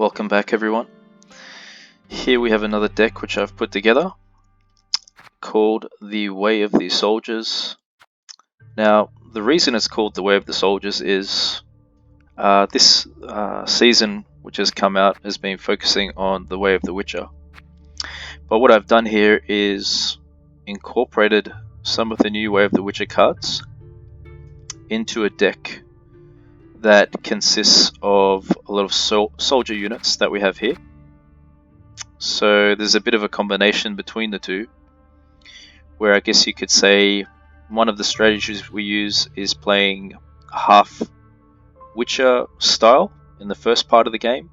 Welcome back, everyone. Here we have another deck which I've put together called the Way of the Soldiers. Now, the reason it's called the Way of the Soldiers is this season which has come out has been focusing on the Way of the Witcher. But what I've done here is incorporated some of the new Way of the Witcher cards into a deck that consists of a lot of soldier units that we have here. So there's a bit of a combination between the two, where I guess you could say one of the strategies we use is playing half Witcher style in the first part of the game,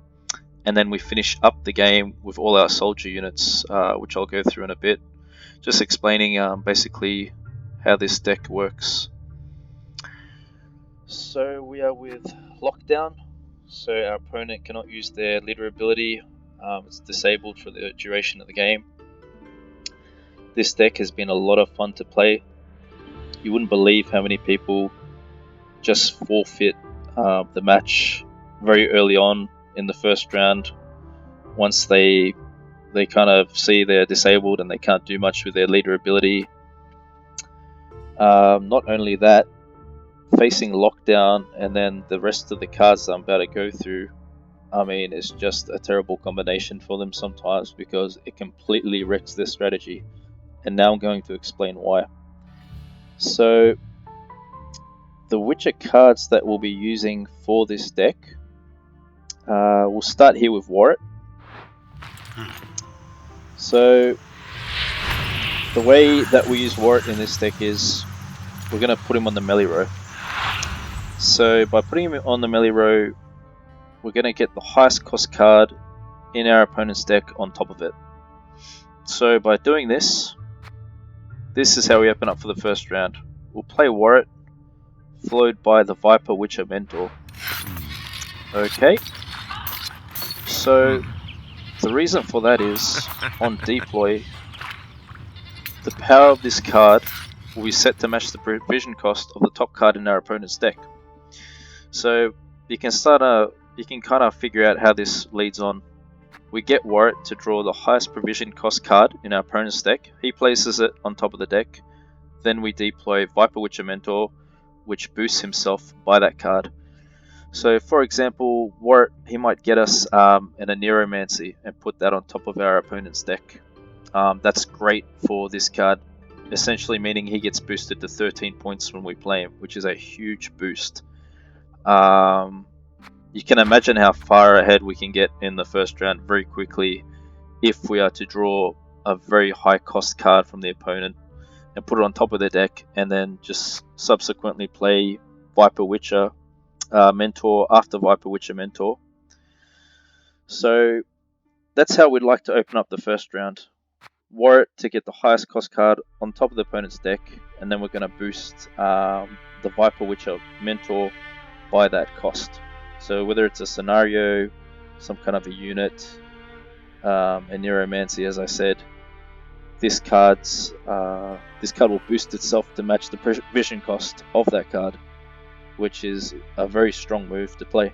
and then we finish up the game with all our soldier units, which I'll go through in a bit, just explaining basically how this deck works. So we are with Lockdown, so our opponent cannot use their leader ability. It's disabled for the duration of the game. This deck has been a lot of fun to play. You wouldn't believe how many people just forfeit the match very early on in the first round once they kind of see they're disabled and they can't do much with their leader ability. Not only that, facing Lockdown and then the rest of the cards that I'm about to go through, I mean, it's just a terrible combination for them sometimes because it completely wrecks their strategy. And now I'm going to explain why. So, the Witcher cards that we'll be using for this deck, we'll start here with Warrant. So, the way that we use Warrant in this deck is we're going to put him on the melee row. So by putting him on the melee row, we're going to get the highest cost card in our opponent's deck on top of it. So by doing this, this is how we open up for the first round. We'll play Warrant, followed by the Viper Witcher Mentor. Okay, so the reason for that is, on deploy, the power of this card will be set to match the provision cost of the top card in our opponent's deck. So you can kind of figure out how this leads on. We get Warrant to draw the highest provision cost card in our opponent's deck. He places it on top of the deck. Then we deploy Viper Witcher Mentor, which boosts himself by that card. So for example, Warrant, he might get us a Neuromancy and put that on top of our opponent's deck. That's great for this card, essentially meaning he gets boosted to 13 points when we play him, which is a huge boost. You can imagine how far ahead we can get in the first round very quickly if we are to draw a very high cost card from the opponent and put it on top of the deck, and then just subsequently play Viper Witcher Mentor after Viper Witcher Mentor. So that's how we'd like to open up the first round. Warrant to get the highest cost card on top of the opponent's deck, and then we're going to boost the Viper Witcher Mentor by that cost. So whether it's a scenario, some kind of a unit, a Neuromancy, as I said, this card will boost itself to match the provision cost of that card, which is a very strong move to play.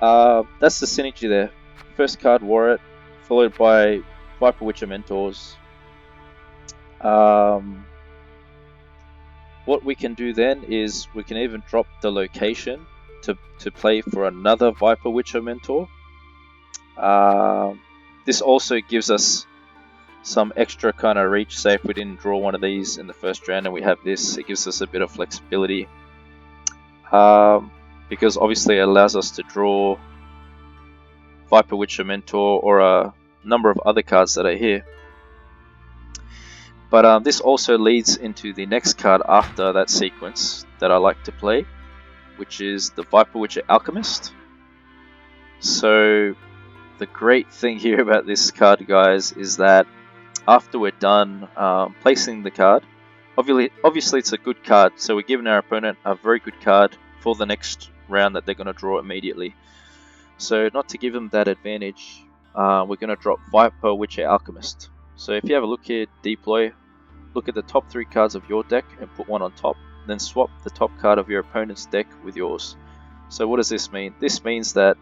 That's the synergy there. First card Warrant, followed by Viper Witcher Mentors. What we can do then is we can even drop the location to play for another Viper Witcher Mentor. This also gives us some extra kind of reach. Say if we didn't draw one of these in the first round and we have this, it gives us a bit of flexibility. Because obviously it allows us to draw Viper Witcher Mentor or a number of other cards that are here. But this also leads into the next card after that sequence that I like to play, which is the Viper Witcher Alchemist. So the great thing here about this card, guys, is that after we're done placing the card, obviously it's a good card, so we're giving our opponent a very good card for the next round that they're going to draw immediately. So not to give them that advantage, we're going to drop Viper Witcher Alchemist. So if you have a look here, deploy, look at the top 3 cards of your deck and put one on top, then swap the top card of your opponent's deck with yours. So what does this mean? This means that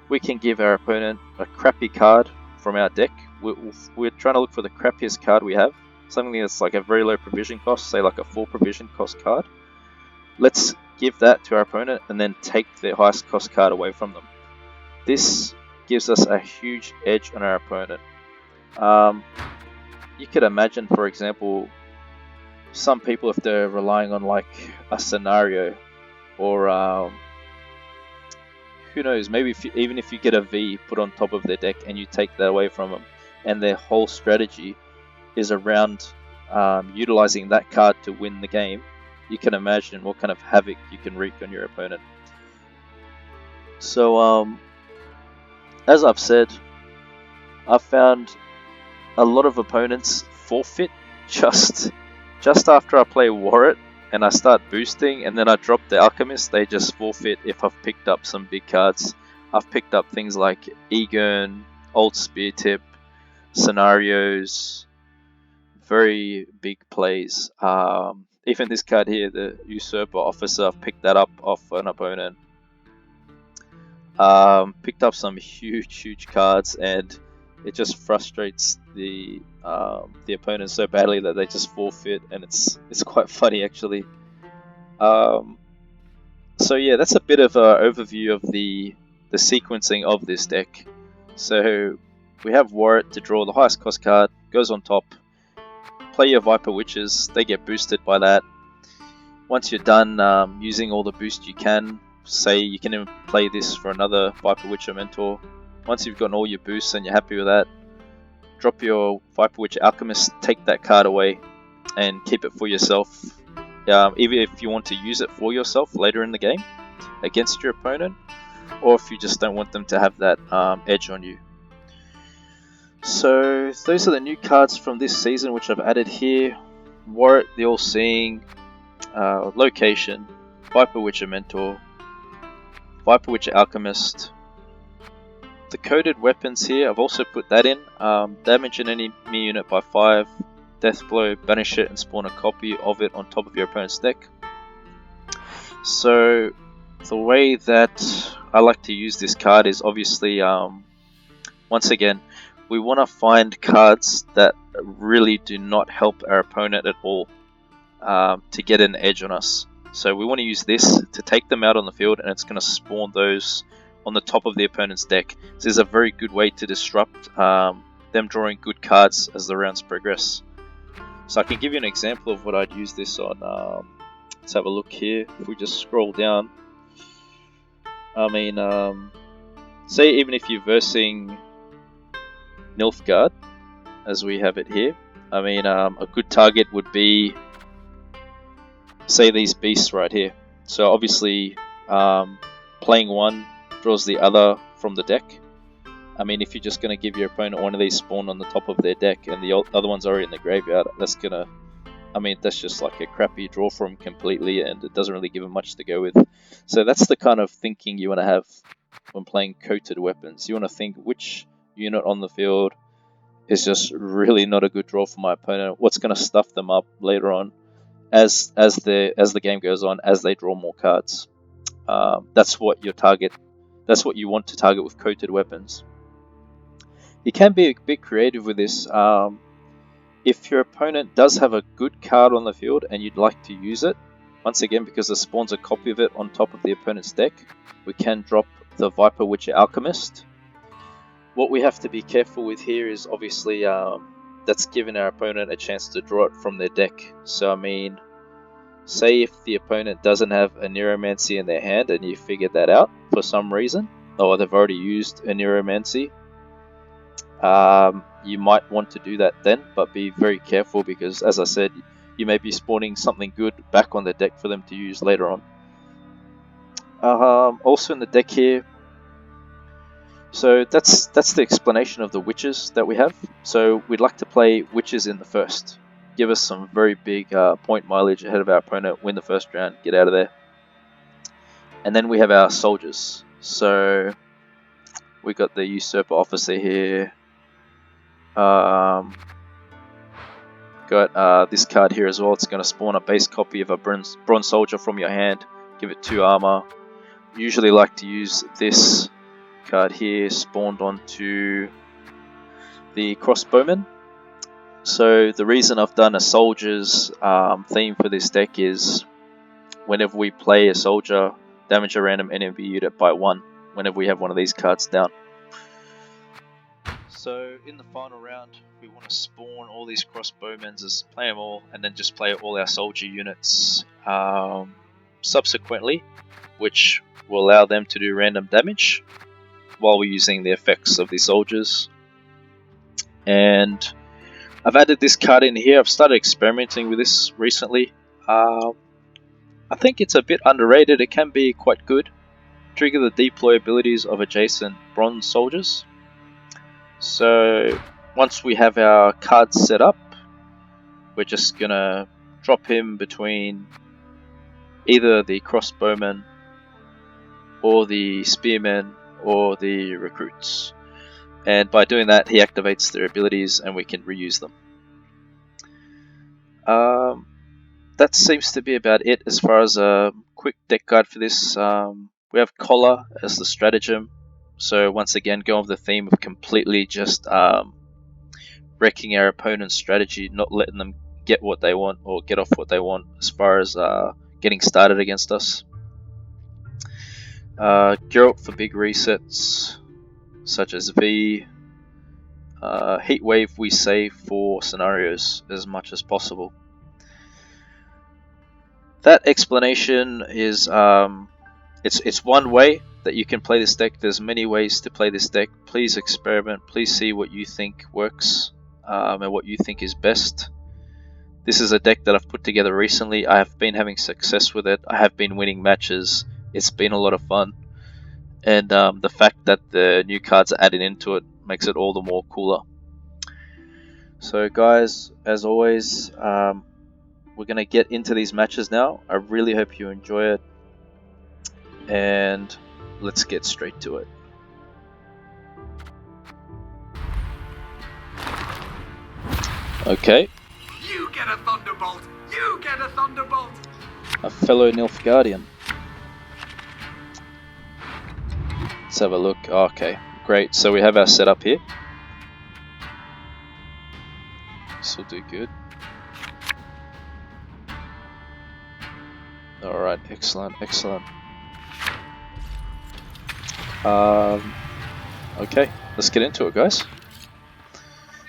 we can give our opponent a crappy card from our deck. We're trying to look for the crappiest card we have, something that's like a very low provision cost, say like a 4 provision cost card. Let's give that to our opponent and then take their highest cost card away from them. This gives us a huge edge on our opponent. You could imagine, for example, some people, if they're relying on like a scenario, or who knows, maybe even if you get a V put on top of their deck and you take that away from them, and their whole strategy is around utilizing that card to win the game, you can imagine what kind of havoc you can wreak on your opponent. So, as I've said, I've found a lot of opponents forfeit just after I play Warrant and I start boosting and then I drop the Alchemist. They just forfeit if I've picked up some big cards. I've picked up things like Egon, Old Spear Tip, Scenarios, very big plays. Even this card here, the Usurper Officer, I've picked that up off an opponent. Picked up some huge cards, and it just frustrates the opponent so badly that they just forfeit, and it's quite funny actually. So yeah, that's a bit of an overview of the sequencing of this deck. So we have Warrant to draw the highest cost card, goes on top. Play your Viper Witches, they get boosted by that. Once you're done using all the boost you can, say you can even play this for another Viper Witcher Mentor. Once you've gotten all your boosts and you're happy with that, drop your Viper Witcher Alchemist, take that card away and keep it for yourself. Even if you want to use it for yourself later in the game against your opponent, or if you just don't want them to have that edge on you. So those are the new cards from this season which I've added here. Warrant, the All-Seeing, Location, Viper Witcher Mentor, Viper Witcher Alchemist. The coded weapons here, I've also put that in. Damage an enemy unit by 5, Death Blow, banish it and spawn a copy of it on top of your opponent's deck. So the way that I like to use this card is obviously, once again, we want to find cards that really do not help our opponent at all to get an edge on us. So we want to use this to take them out on the field, and it's going to spawn those on the top of the opponent's deck. This is a very good way to disrupt them drawing good cards as the rounds progress. So I can give you an example of what I'd use this on. Let's have a look here. If we just scroll down, I mean, say even if you're versing Nilfgaard, as we have it here, I mean, a good target would be, say, these beasts right here. So obviously, playing one draws the other from the deck. I mean, if you're just going to give your opponent one of these spawn on the top of their deck and the other one's already in the graveyard, that's gonna, I mean, that's just like a crappy draw for them completely, and it doesn't really give them much to go with. So that's the kind of thinking you want to have when playing coated weapons. You want to think, which unit on the field is just really not a good draw for my opponent? What's going to stuff them up later on as the game goes on, as they draw more cards? That's what your target. That's what you want to target with coated weapons. You can be a bit creative with this. If your opponent does have a good card on the field and you'd like to use it, once again, because it spawns a copy of it on top of the opponent's deck, we can drop the Viper Witcher Alchemist. What we have to be careful with here is obviously that's giving our opponent a chance to draw it from their deck. So I mean, say if the opponent doesn't have a Neuromancy in their hand and you figured that out for some reason, or they've already used a Neuromancy, you might want to do that then, but be very careful because, as I said, you may be spawning something good back on the deck for them to use later on. Also in the deck here, so that's the explanation of the witches that we have. So we'd like to play witches in the first, give us some very big point mileage ahead of our opponent, win the first round, get out of there. And then we have our soldiers. So we got the Usurper Officer here. Got this card here as well. It's going to spawn a base copy of a bronze soldier from your hand, give it 2 armor. Usually like to use this card here spawned onto the crossbowman. So the reason I've done a soldier's theme for this deck is whenever we play a soldier, damage a random enemy unit by 1 whenever we have one of these cards down. So in the final round, we want to spawn all these crossbowmen, play them all, and then just play all our soldier units subsequently, which will allow them to do random damage while we're using the effects of the soldiers. And I've added this card in here. I've started experimenting with this recently. I think it's a bit underrated. It can be quite good. Trigger the deploy abilities of adjacent bronze soldiers. So once we have our cards set up, we're just gonna drop him between either the crossbowmen or the spearmen or the recruits. And by doing that, he activates their abilities and we can reuse them. That seems to be about it as far as a quick deck guide for this. We have Collar as the stratagem. So once again, go with the theme of completely just wrecking our opponent's strategy, not letting them get what they want or get off what they want as far as getting started against us. Geralt for big resets, such as V. Heatwave we save for scenarios as much as possible. That explanation is it's one way that you can play this deck. There's many ways to play this deck. Please experiment. Please see what you think works and what you think is best. This is a deck that I've put together recently. I have been having success with it. I have been winning matches. It's been a lot of fun. And the fact that the new cards are added into it makes it all the more cooler. So guys, as always, we're going to get into these matches now. I really hope you enjoy it. And let's get straight to it. Okay. You get a thunderbolt! You get a thunderbolt! A fellow Nilfgaardian. Let's have a look. Okay, great. So we have our setup here. This will do good. Alright, excellent, excellent. Okay, let's get into it, guys.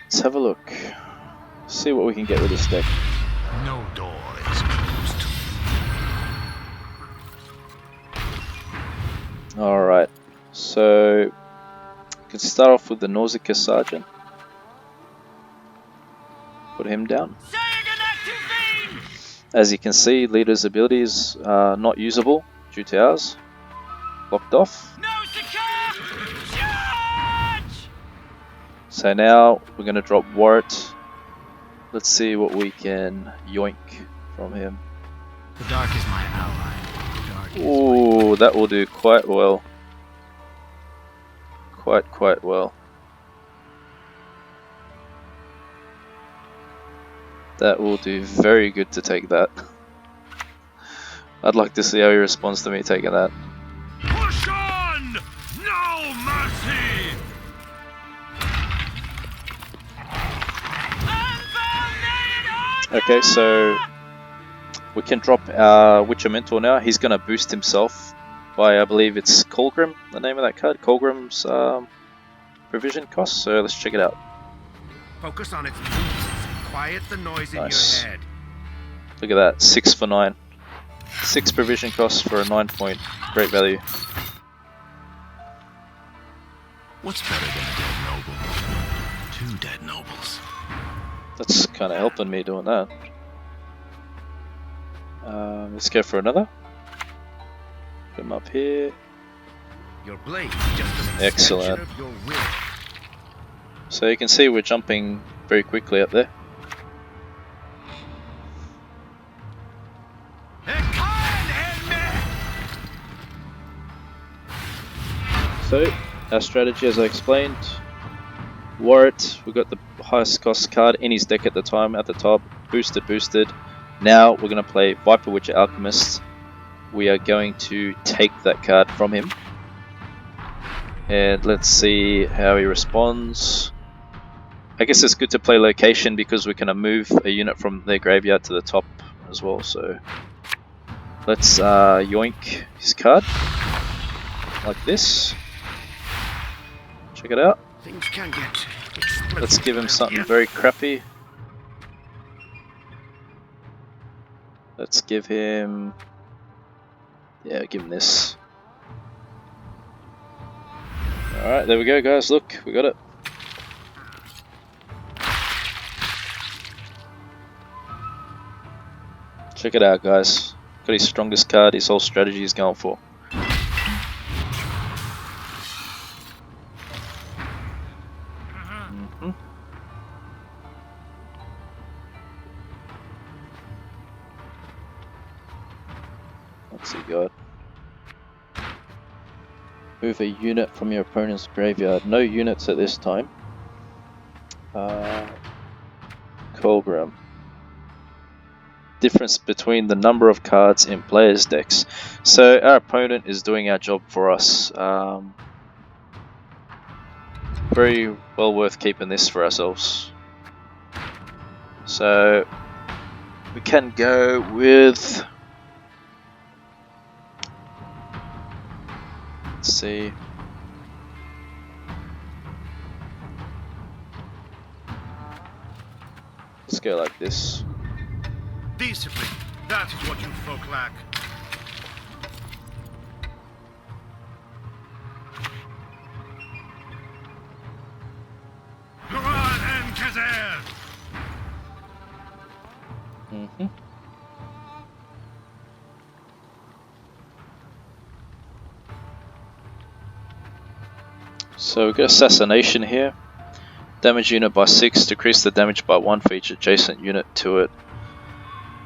Let's have a look. See what we can get with this deck. No door is closed. Alright, so we can start off with the Nausicaa Sergeant. Put him down. As you can see, leader's abilities are not usable due to ours. Locked off. So now we're going to drop Warrant. Let's see what we can yoink from him. The dark is my ally. Ooh, that will do quite well. Quite well. That will do very good to take that. I'd like to see how he responds to me taking that. Push on! No mercy! Okay, so we can drop our Witcher Mentor now. He's going to boost himself by, I believe it's Colgrim, the name of that card. Colgrim's provision cost, so let's check it out. Focus on its movements. Quiet the noise Nice. in your head. Look at that, 6 for 9. 6 provision costs for a 9 point. Great value. What's better than a dead noble? 2 dead nobles. That's kind of helping me doing that. Let's go for another. Put him up here. Your blade is just an Excellent. extension of your will. So you can see we're jumping very quickly up there. So, our strategy, as I explained, Warrant, we've got the highest cost card in his deck at the time, at the top, boosted. Now we're going to play Viper Witcher Alchemist. We are going to take that card from him. And let's see how he responds. I guess it's good to play location because we can move a unit from their graveyard to the top as well. So let's yoink his card like this. Check it out. Things can get Let's give him something very crappy. Let's give him... yeah, give him this. Alright, there we go guys, look, we got it. Check it out guys. Got his strongest card, his whole strategy is going for. What's he got? Move a unit from your opponent's graveyard. No units at this time. Colgrim. Difference between the number of cards in players' decks. So our opponent is doing our job for us. Very well worth keeping this for ourselves. So we can go with... let's see. Let's go like this. Discipline, that is what you folk lack. Quran and Kazer! So we've got Assassination here. Damage unit by 6, decrease the damage by 1 for each adjacent unit to it.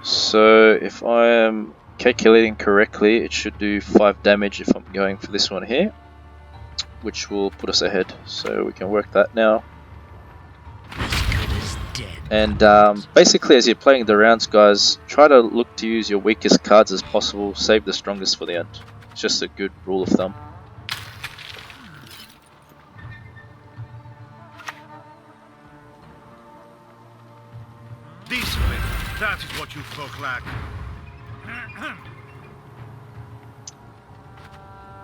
So if I am calculating correctly, it should do 5 damage if I'm going for this one here, which will put us ahead. So we can work that now. And basically as you're playing the rounds guys, try to look to use your weakest cards as possible, save the strongest for the end. It's just a good rule of thumb. Discipline, that is what you folk lack.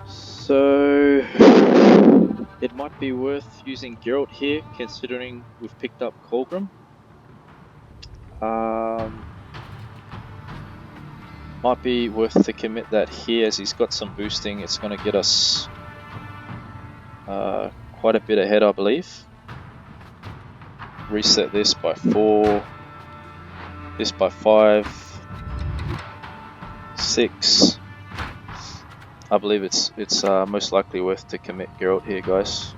So it might be worth using Geralt here, considering we've picked up Colgrim. Might be worth to commit that here as he's got some boosting. It's going to get us quite a bit ahead, I believe. Reset this by 4, this by 5, 6. I believe it's most likely worth to commit Geralt here, guys.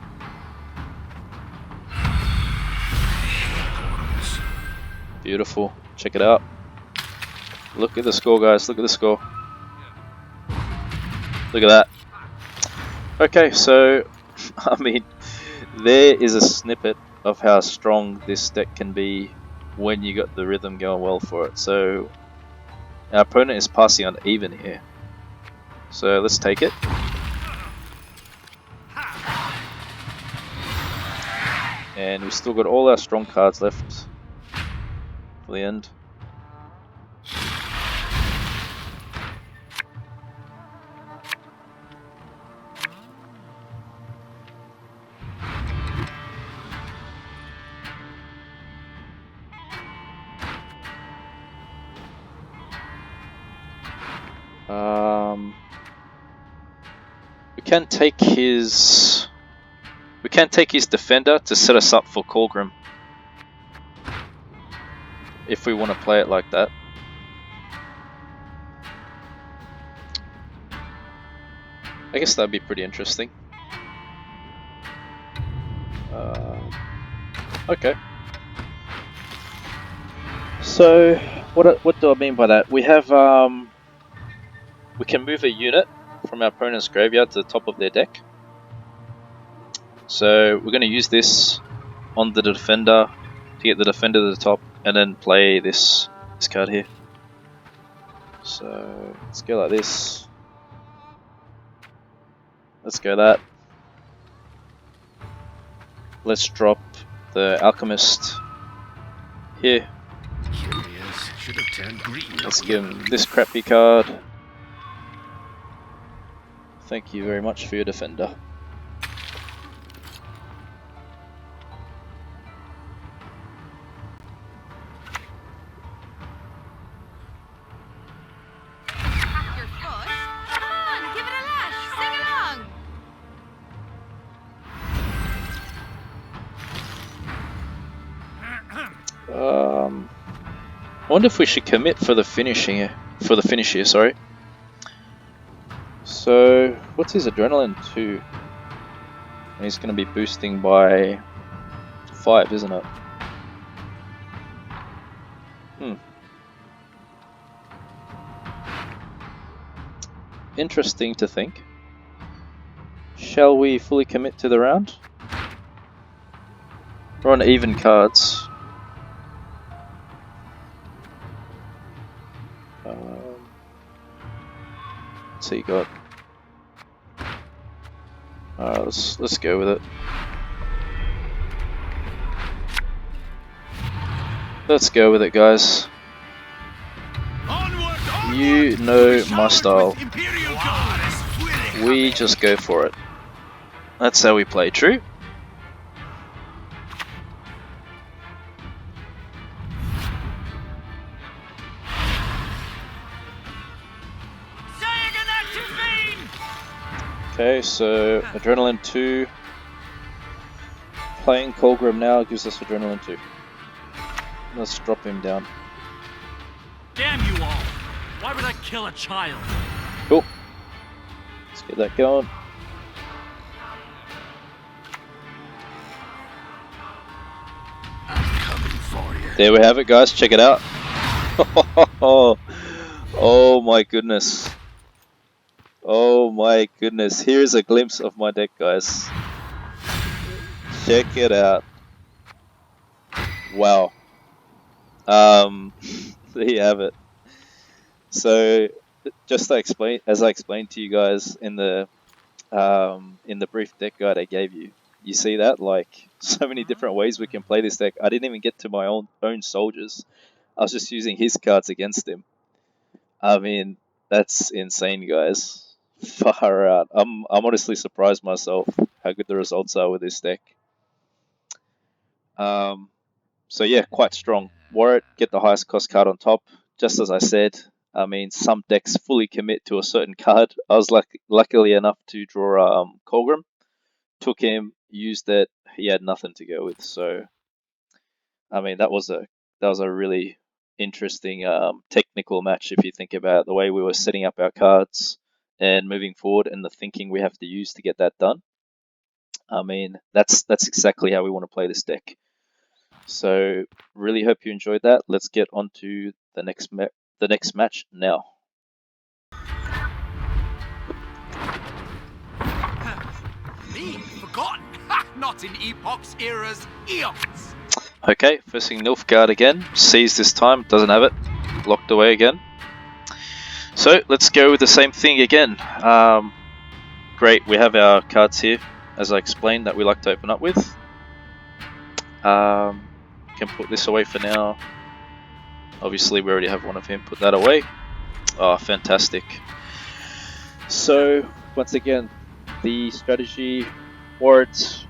Beautiful. Check it out. Look at the score, guys. Look at the score. Look at that. Okay, so I mean, there is a snippet of how strong this deck can be when you got the rhythm going well for it. So our opponent is passing on even here. So let's take it. And we've still got all our strong cards left for the end. We can take his defender to set us up for Colgrim if we want to play it like that. I guess that'd be pretty interesting. Okay. So what do I mean by that? We have we can move a unit from our opponent's graveyard to the top of their deck. So we're going to use this on the defender to get the defender to the top, and then play this card here. So let's go like this. Let's go that. let's drop the Alchemist here. Curious. Should have turned green. Let's give him this crappy card. Thank you very much for your defender. Your foot? Come on, give it a lash. Sing along. I wonder if we should commit for the finish here. Sorry. So, what's his adrenaline 2? He's going to be boosting by 5, isn't it? Interesting to think. Shall we fully commit to the round? We're on even cards. So you got. Let's go with it. Let's go with it, guys. You know my style. We just go for it. That's how we play, true? Okay, so Adrenaline 2. Playing Colgrim now gives us Adrenaline 2. Let's drop him down. Damn you all! Why would I kill a child? Cool. Let's get that going. I'm coming for you. There we have it, guys. Check it out. Oh my goodness. Oh my goodness. Here's a glimpse of my deck, guys. Check it out. Wow. There you have it. So, just to explain, as I explained to you guys in the brief deck guide I gave you, you see that, like, so many different ways we can play this deck. I didn't even get to my own soldiers. I was just using his cards against him. I mean, that's insane, guys. Far out. I'm honestly surprised myself how good the results are with this deck. So yeah, quite strong. Warrant, get the highest cost card on top. Just as I said, I mean, some decks fully commit to a certain card. I was luckily enough to draw Colgrim. Took him, used it. He had nothing to go with. So, I mean, that was a really interesting technical match if you think about the way we were setting up our cards and moving forward and the thinking we have to use to get that done. I mean, that's exactly how we want to play this deck. So, really hope you enjoyed that. Let's get on to the next match now. Me? Forgotten? Ha! Not in epochs, eras, eons! Okay, first thing, Nilfgaard again. Sees this time, doesn't have it. Locked away again. So, let's go with the same thing again. Great, we have our cards here, as I explained, that we like to open up with. Can put this away for now. Obviously, we already have one of him. Put that away. Oh, fantastic. So, once again, the strategy, Warrant,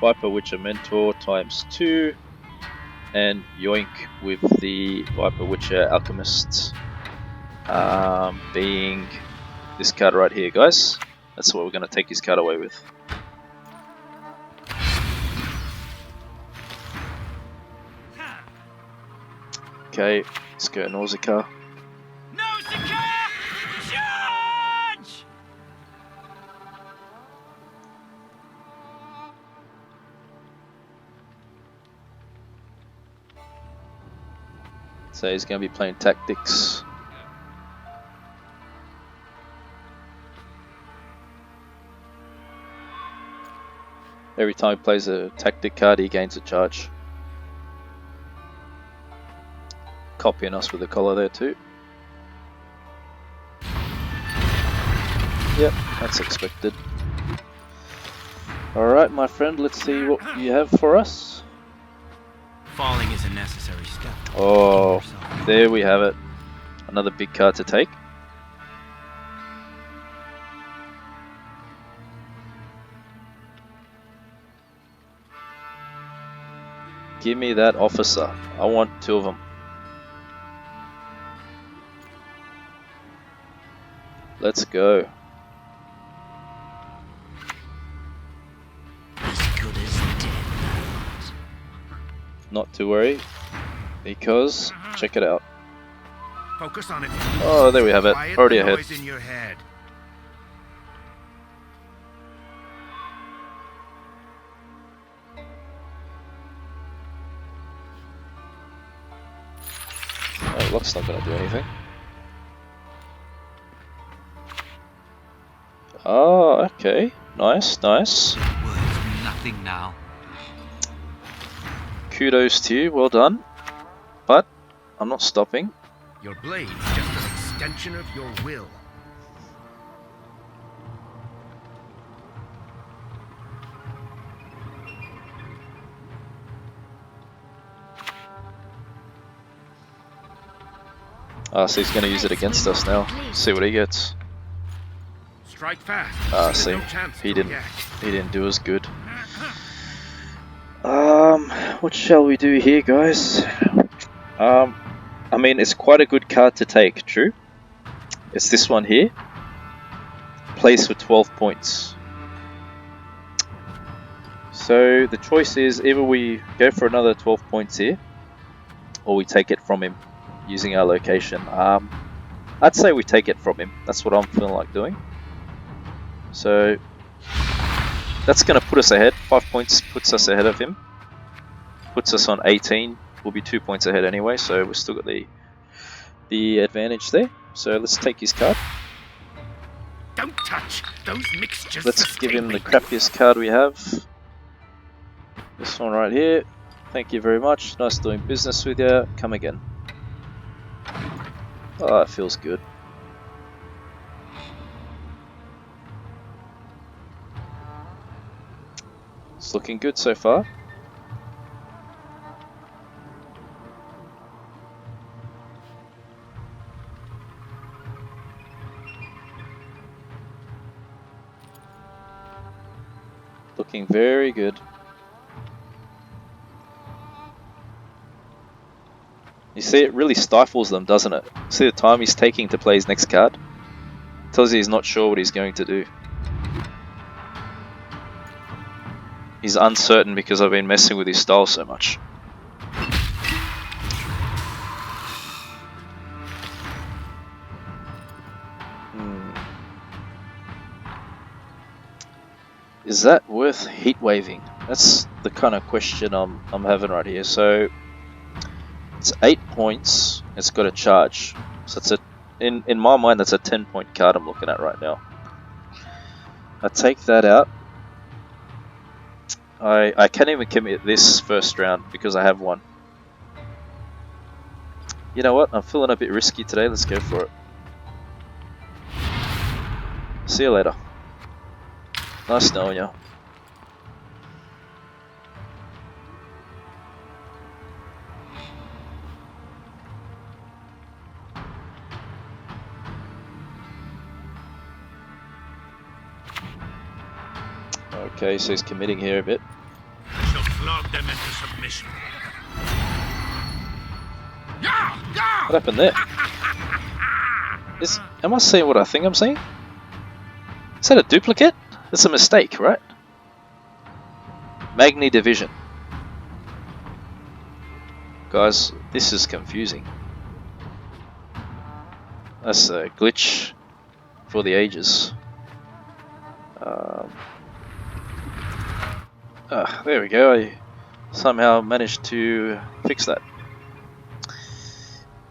Viper Witcher Mentor ×2, and Yoink with the Viper Witcher Alchemist, being this card right here, guys. That's what we're going to take his card away with. Okay, let's go Nausicaa. Nausicaa! Charge! So he's going to be playing Tactics. Every time he plays a Tactic card, he gains a charge. Copying us with the collar there too. Yep, that's expected. Alright, my friend, let's see what you have for us. Falling is a necessary step. Oh, there we have it. Another big card to take. Give me that officer. I want 2 of them. Let's go. As good as dead. Not to worry, because check it out. Focus on it. Oh, there we have it. Quiet Already the ahead. noise in your head. Oh, lock's not going to do anything. Oh, okay. Nice, nice. Words mean nothing now. Kudos to you, well done. But I'm not stopping. Your blade's just an extension of your will. Ah, so he's going to use it against us now. See what he gets. Strike fast. Ah, There's see, no chance he to didn't. react. He didn't do as good. What shall we do here, guys? I mean, it's quite a good card to take, true. It's this one here. Plays for 12 points. So the choice is either we go for another 12 points here, or we take it from him using our location. I'd say we take it from him. That's what I'm feeling like doing. So that's going to put us ahead. 5 points puts us ahead of him. Puts us on 18. We'll be 2 points ahead anyway, so we've still got the advantage there. So let's take his card. Don't touch those mixtures. Let's give him the crappiest card we have. This one right here. Thank you very much. Nice doing business with you. Come again. Oh, it feels good. It's looking good so far. Looking very good. You see, it really stifles them, doesn't it? See the time he's taking to play his next card? Tells you he's not sure what he's going to do. He's uncertain because I've been messing with his style so much. Is that worth heat waving? That's the kind of question I'm having right here. So it's 8 points. It's got a charge. So it's in my mind that's a 10-point card I'm looking at right now. I take that out. I can't even commit this first round because I have one. You know what? I'm feeling a bit risky today. Let's go for it. See you later. Nice knowing you. Okay, so he's committing here a bit. I shall flog them into submission. What happened there? Am I seeing what I think I'm seeing? Is that a duplicate? It's a mistake, right? Magni division. Guys, this is confusing. That's a glitch for the ages. There we go. I somehow managed to fix that.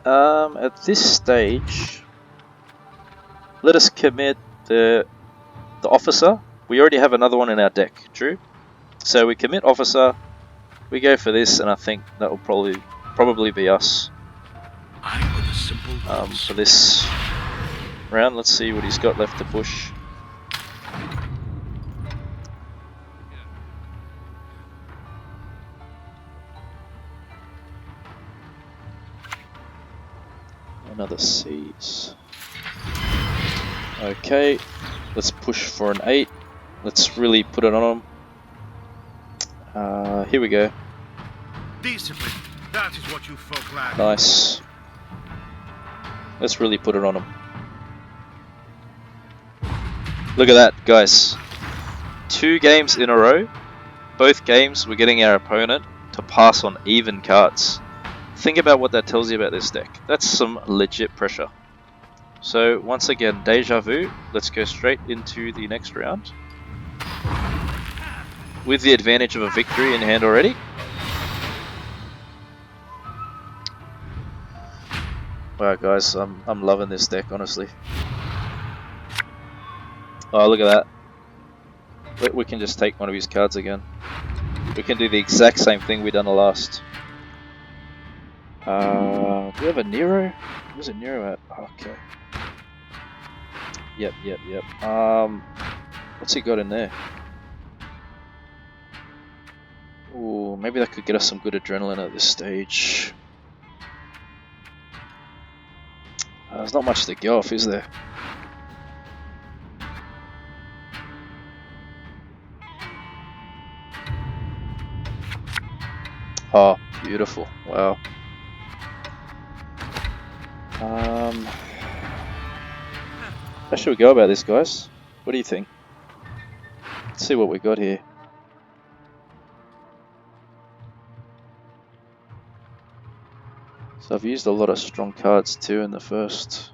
At this stage, let us commit the officer. We already have another one in our deck, true? So we commit officer, we go for this, and I think that will probably be us for this round. Let's see what he's got left to push. Another seize. Okay, let's push for an 8. Let's really put it on them. Here we go. Discipline. That is what you folk lack. Nice. Let's really put it on them. Look at that, guys. 2 games in a row. Both games we're getting our opponent to pass on even cards. Think about what that tells you about this deck. That's some legit pressure. So once again, deja vu. Let's go straight into the next round. With the advantage of a victory in hand already. Wow guys, I'm loving this deck, honestly. Oh, look at that. We can just take one of his cards again. We can do the exact same thing we done the last. Do we have a Nero? Where's a Nero at? Okay. Yep. What's he got in there? Ooh, maybe that could get us some good adrenaline at this stage. There's not much to go off, is there? Oh, beautiful. Wow. How should we go about this, guys? What do you think? Let's see what we got here. So I've used a lot of strong cards too in the first.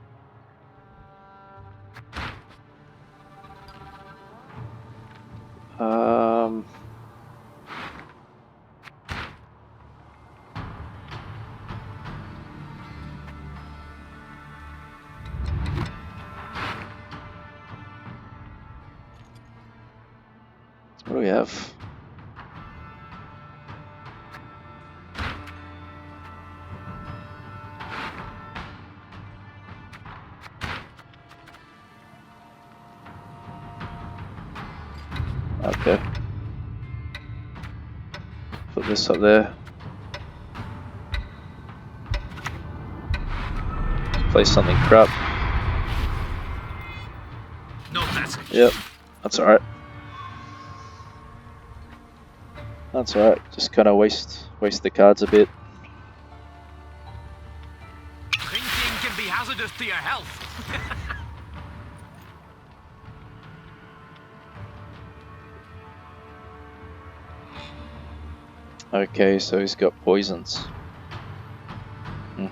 What do we have? Okay. Put this up there. Play something crap. No passage. Yep, that's alright. That's alright, just kind of waste the cards a bit. Drinking can be hazardous to your health. Okay, so he's got poisons. What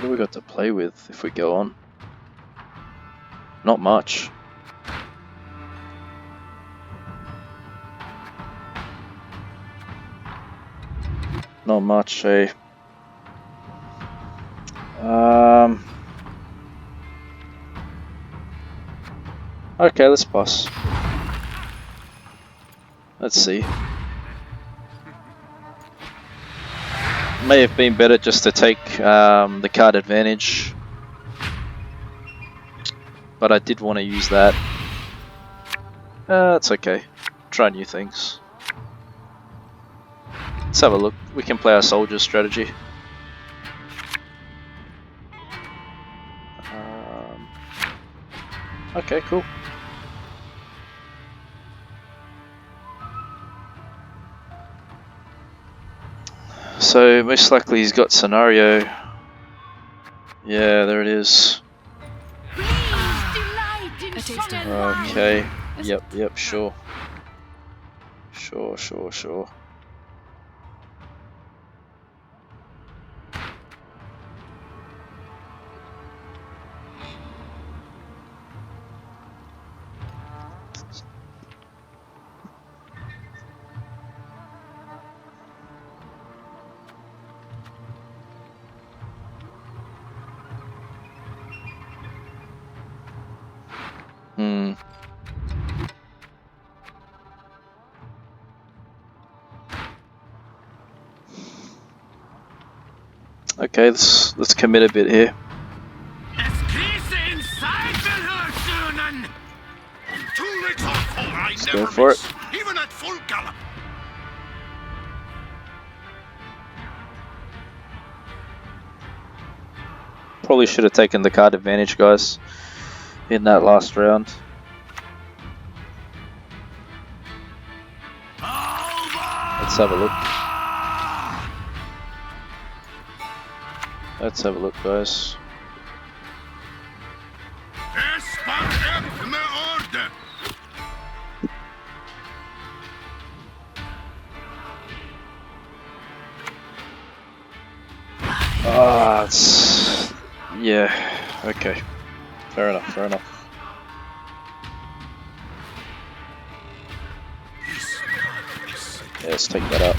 do we got to play with if we go on? Not much. Not much, eh? Okay, let's pass. Let's see. May have been better just to take the card advantage, but I did want to use that. It's okay. Try new things. Let's have a look. We can play our soldier strategy. Okay, cool. So most likely he's got scenario. Yeah, there it is. Okay. Yep, sure. Sure. Okay, let's commit a bit here. Let's go for it. Even at full gallop. Probably should have taken the card advantage, guys, in that last round. Let's have a look. Let's have a look, guys. Ah, it's... yeah, okay. Fair enough, fair enough. Yeah, let's take that out.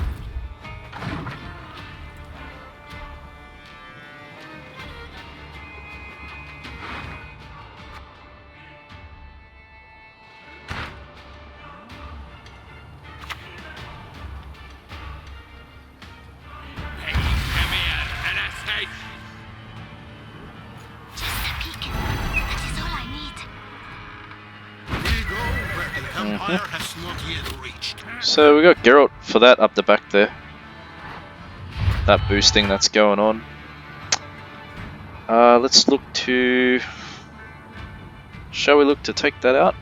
So we got Geralt for that up the back there. That boosting that's going on. Let's look to... shall we look to take that out?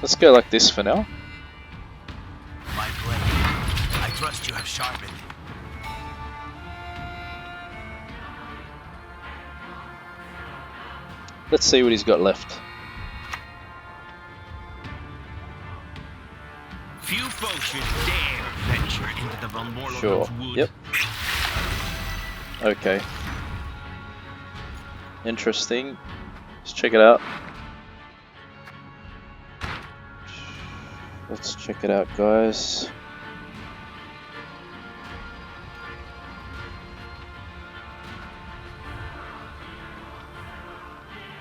Let's go like this for now. My blade. I trust you have sharpened. Let's see what he's got left. Few folk should dare venture into the Von Sure. Morlock's wood. Yep. Okay. Interesting. Let's check it out. Let's check it out, guys.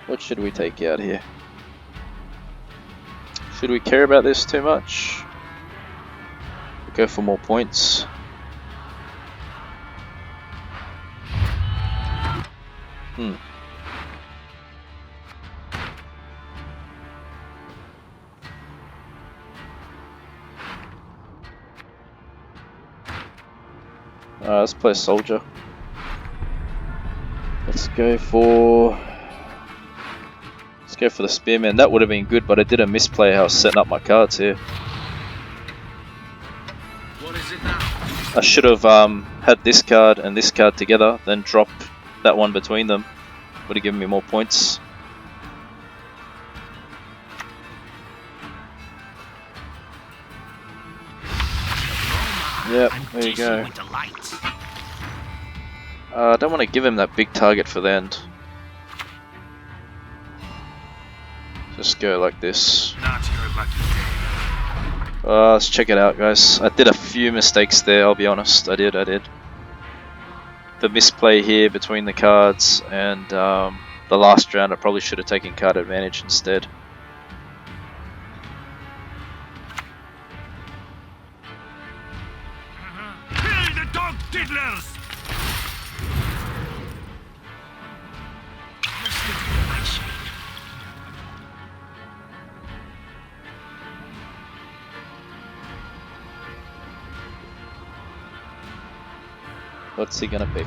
What should we take out here? Should we care about this too much? We'll go for more points. Let's play soldier. Let's go for the spearman. That would have been good, but I did a misplay how I was setting up my cards here. What is it now? I should have had this card and this card together, then drop that one between them. Would have given me more points. Yep, there you go. I don't want to give him that big target for the end. Just go like this. Let's check it out, guys. I did a few mistakes there, I'll be honest. I did. The misplay here between the cards and the last round, I probably should have taken card advantage instead. Kill the dog diddlers! What's he gonna pick?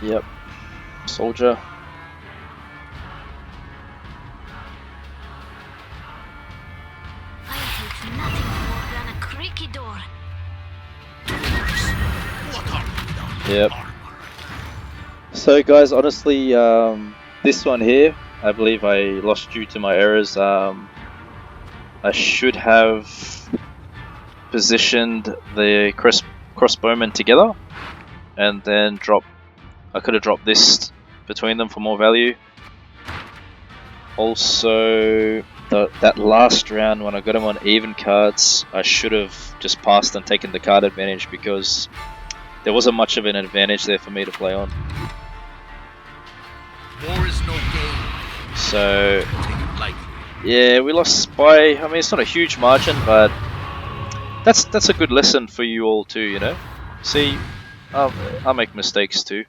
Yep. Soldier. I hate nothing more than a creaky door. Yep. So guys, honestly, this one here, I believe I lost due to my errors. I should have positioned the crossbowmen together and then I could have dropped this between them for more value. Also, that last round when I got him on even cards, I should have just passed and taken the card advantage because there wasn't much of an advantage there for me to play on. War is no game. So Take it lightly. yeah, we lost by, I mean, it's not a huge margin, but that's a good lesson for you all too, you know. See, I make mistakes too.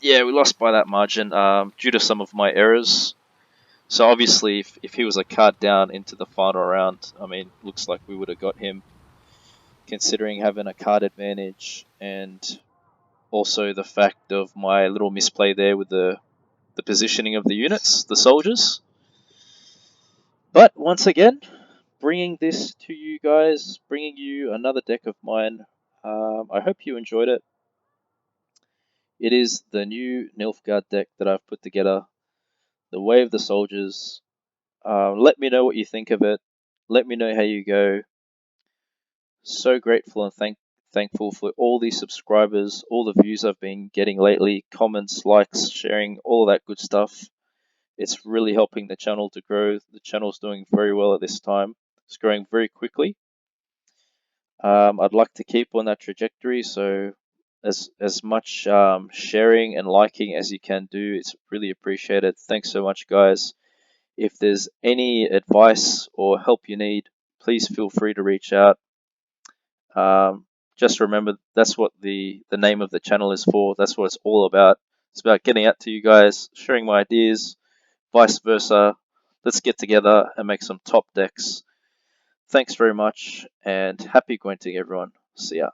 Yeah, we lost by that margin due to some of my errors. So obviously, if he was a card down into the final round, I mean, looks like we would have got him, considering having a card advantage and also the fact of my little misplay there with the positioning of the units, the soldiers. But once again, bringing this to you guys, bringing you another deck of mine. I hope you enjoyed it. It is the new Nilfgaard deck that I've put together, the Way of the Soldiers. Let me know what you think of it. Let me know how you go. So grateful and thankful for all these subscribers, all the views I've been getting lately, comments, likes, sharing, all of that good stuff. It's really helping the channel to grow. The channel's doing very well at this time. It's growing very quickly. I'd like to keep on that trajectory, so as much sharing and liking as you can do, it's really appreciated. Thanks so much, guys. If there's any advice or help you need, please feel free to reach out. Just remember, that's what the name of the channel is for. That's what it's all about. It's about getting out to you guys, sharing my ideas, vice versa. Let's get together and make some top decks. Thanks very much, and happy Gwenting, everyone. See ya.